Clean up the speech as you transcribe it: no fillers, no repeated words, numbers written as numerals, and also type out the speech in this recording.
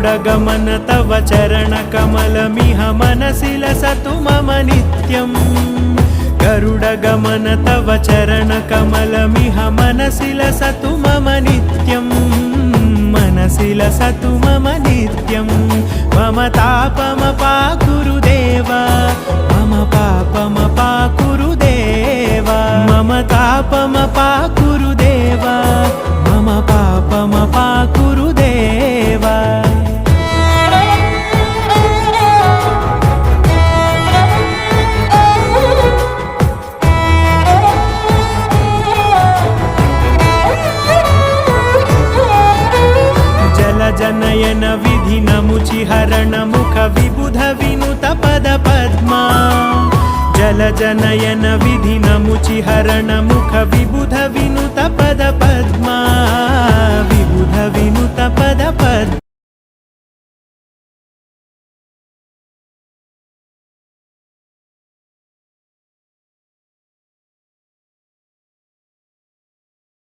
गरुडगमन तव चरणकमलमिह मनसि लसतु मम नित्यम् गरुडगमन तव चरणकमलमिह मनसि लसतु मम नित्यम् मनसि लसतु मम नित्यम् मम तापमपाकुरु देव मम पापमपाकुरु देव मम तापमपाकुरु देव मम पापमपाकुरु देव जनयन विधिनमुचिहरण मुख विबुध विनुत पद पद्मा जल जनयन विधिनमुचिहरण मुख विबुध विनुत पद पद्मा विबुध विनुत पद पद्मा